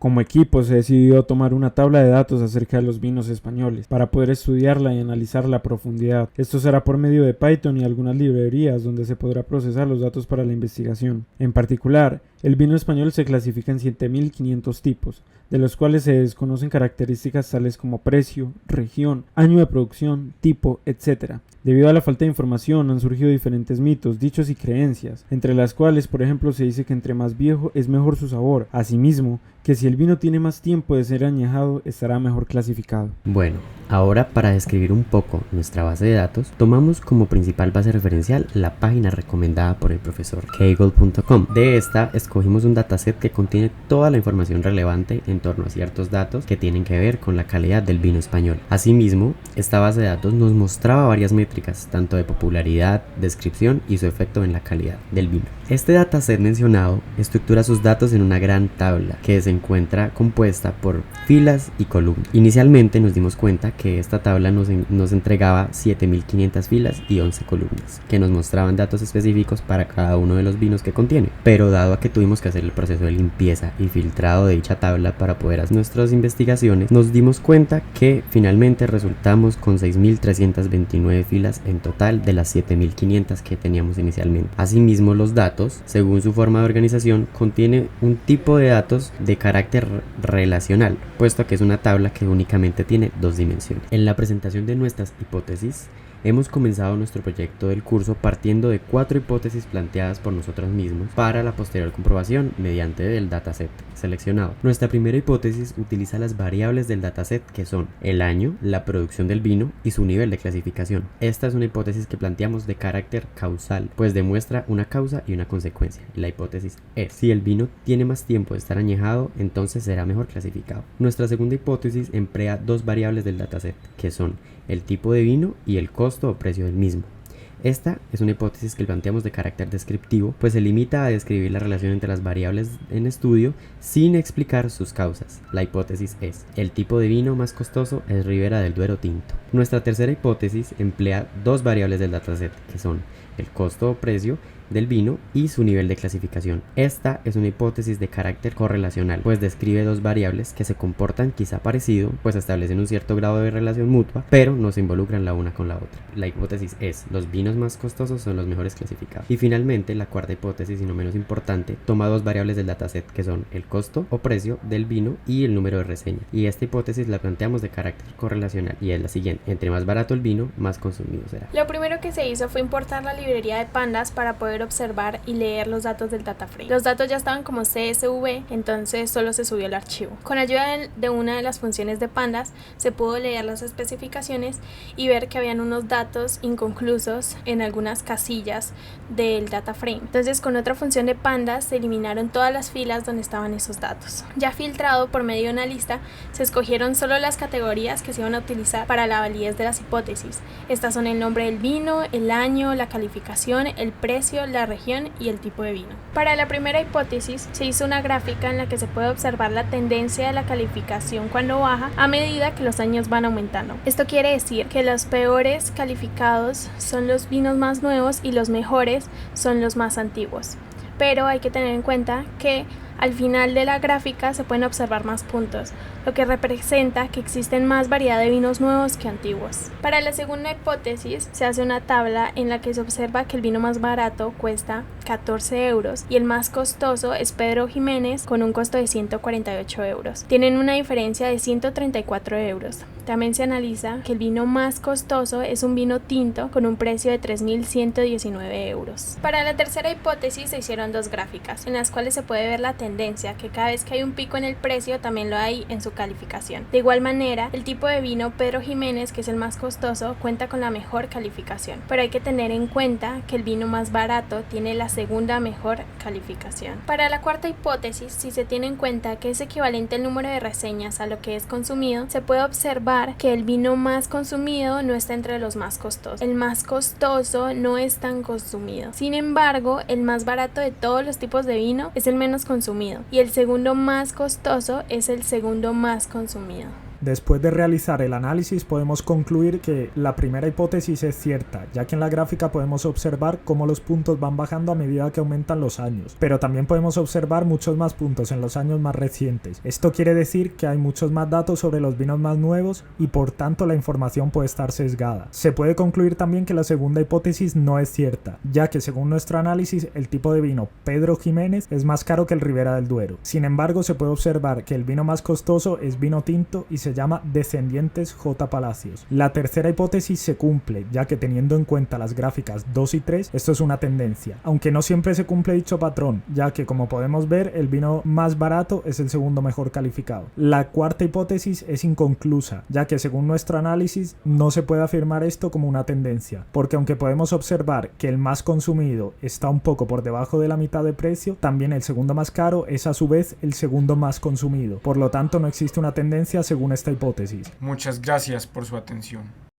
Como equipo se decidió tomar una tabla de datos acerca de los vinos españoles para poder estudiarla y analizarla a profundidad. Esto será por medio de Python y algunas librerías donde se podrá procesar los datos para la investigación. En particular, el vino español se clasifica en 7500 tipos, de los cuales se desconocen características tales como precio, región, año de producción, tipo, etc. Debido a la falta de información han surgido diferentes mitos, dichos y creencias, entre las cuales, por ejemplo, se dice que entre más viejo es mejor su sabor. Asimismo, que si el vino tiene más tiempo de ser añejado, estará mejor clasificado. Bueno, ahora para describir un poco nuestra base de datos, tomamos como principal base referencial la página recomendada por el profesor kaggle.com. De esta escogimos un dataset que contiene toda la información relevante en torno a ciertos datos que tienen que ver con la calidad del vino español. Asimismo, esta base de datos nos mostraba varias métricas, tanto de popularidad, descripción y su efecto en la calidad del vino. Este dataset mencionado estructura sus datos en una gran tabla que se encuentra compuesta por filas y columnas. Inicialmente nos dimos cuenta que esta tabla nos entregaba 7500 filas y 11 columnas, que nos mostraban datos específicos para cada uno de los vinos que contiene. Pero dado a que tuvimos que hacer el proceso de limpieza y filtrado de dicha tabla para poder hacer nuestras investigaciones, nos dimos cuenta que finalmente resultamos con 6329 filas en total de las 7500 que teníamos inicialmente. Asimismo, los datos, según su forma de organización, contiene un tipo de datos de carácter relacional, puesto que es una tabla que únicamente tiene dos dimensiones. En la presentación de nuestras hipótesis, hemos comenzado nuestro proyecto del curso partiendo de 4 hipótesis planteadas por nosotros mismos para la posterior comprobación mediante el dataset seleccionado. Nuestra primera hipótesis utiliza las variables del dataset que son el año, la producción del vino y su nivel de clasificación. Esta es una hipótesis que planteamos de carácter causal, pues demuestra una causa y una consecuencia. La hipótesis es: si el vino tiene más tiempo de estar añejado, entonces será mejor clasificado. Nuestra segunda hipótesis emplea dos variables del dataset que son el tipo de vino y el costo o precio del mismo. Esta es una hipótesis que planteamos de carácter descriptivo, pues se limita a describir la relación entre las variables en estudio sin explicar sus causas. La hipótesis es: el tipo de vino más costoso es Ribera del Duero tinto. Nuestra tercera hipótesis emplea dos variables del dataset que son el costo o precio del vino y su nivel de clasificación. Esta es una hipótesis de carácter correlacional, pues describe dos variables que se comportan quizá parecido, pues establecen un cierto grado de relación mutua, pero no se involucran la una con la otra. La hipótesis es: los vinos más costosos son los mejores clasificados. Y finalmente, la cuarta hipótesis, y no menos importante, toma dos variables del dataset que son el costo o precio del vino y el número de reseña. Y esta hipótesis la planteamos de carácter correlacional y es la siguiente: entre más barato el vino, más consumido será. Lo primero que se hizo fue importar la librería de Pandas para poder observar y leer los datos del DataFrame. Los datos ya estaban como CSV, entonces solo se subió el archivo. Con ayuda de una de las funciones de Pandas se pudo leer las especificaciones y ver que habían unos datos inconclusos en algunas casillas del DataFrame. Entonces, con otra función de Pandas se eliminaron todas las filas donde estaban esos datos. Ya filtrado por medio de una lista, se escogieron solo las categorías que se iban a utilizar para la validez de las hipótesis. Estas son el nombre del vino, el año, la calificación, el precio, la región y el tipo de vino. Para la primera hipótesis se hizo una gráfica en la que se puede observar la tendencia de la calificación cuando baja a medida que los años van aumentando. Esto quiere decir que los peores calificados son los vinos más nuevos y los mejores son los más antiguos. Pero hay que tener en cuenta que al final de la gráfica se pueden observar más puntos, lo que representa que existen más variedad de vinos nuevos que antiguos. Para la segunda hipótesis se hace una tabla en la que se observa que el vino más barato cuesta 14 euros y el más costoso es Pedro Jiménez con un costo de 148 euros. Tienen una diferencia de 134 euros. También se analiza que el vino más costoso es un vino tinto con un precio de 3.119 euros. Para la tercera hipótesis se hicieron dos gráficas en las cuales se puede ver la tendencia, que cada vez que hay un pico en el precio también lo hay en su calificación. De igual manera, el tipo de vino Pedro Jiménez, que es el más costoso, cuenta con la mejor calificación, pero hay que tener en cuenta que el vino más barato tiene la segunda mejor calificación. Para la cuarta hipótesis, si se tiene en cuenta que es equivalente el número de reseñas a lo que es consumido, se puede observar que el vino más consumido no está entre los más costosos. El más costoso no es tan consumido. Sin embargo, el más barato de todos los tipos de vino es el menos consumido y el segundo más costoso es el segundo más consumido. Después de realizar el análisis podemos concluir que la primera hipótesis es cierta, ya que en la gráfica podemos observar cómo los puntos van bajando a medida que aumentan los años, pero también podemos observar muchos más puntos en los años más recientes. Esto quiere decir que hay muchos más datos sobre los vinos más nuevos y por tanto la información puede estar sesgada. Se puede concluir también que la segunda hipótesis no es cierta, ya que según nuestro análisis el tipo de vino Pedro Ximénez es más caro que el Ribera del Duero. Sin embargo, se puede observar que el vino más costoso es vino tinto y se llama Descendientes J. Palacios. La tercera hipótesis se cumple, ya que teniendo en cuenta las gráficas 2 y 3, esto es una tendencia, aunque no siempre se cumple dicho patrón, ya que como podemos ver el vino más barato es el segundo mejor calificado. La cuarta hipótesis es inconclusa, ya que según nuestro análisis no se puede afirmar esto como una tendencia, porque aunque podemos observar que el más consumido está un poco por debajo de la mitad de precio, también el segundo más caro es a su vez el segundo más consumido. Por lo tanto, no existe una tendencia según esta hipótesis. Muchas gracias por su atención.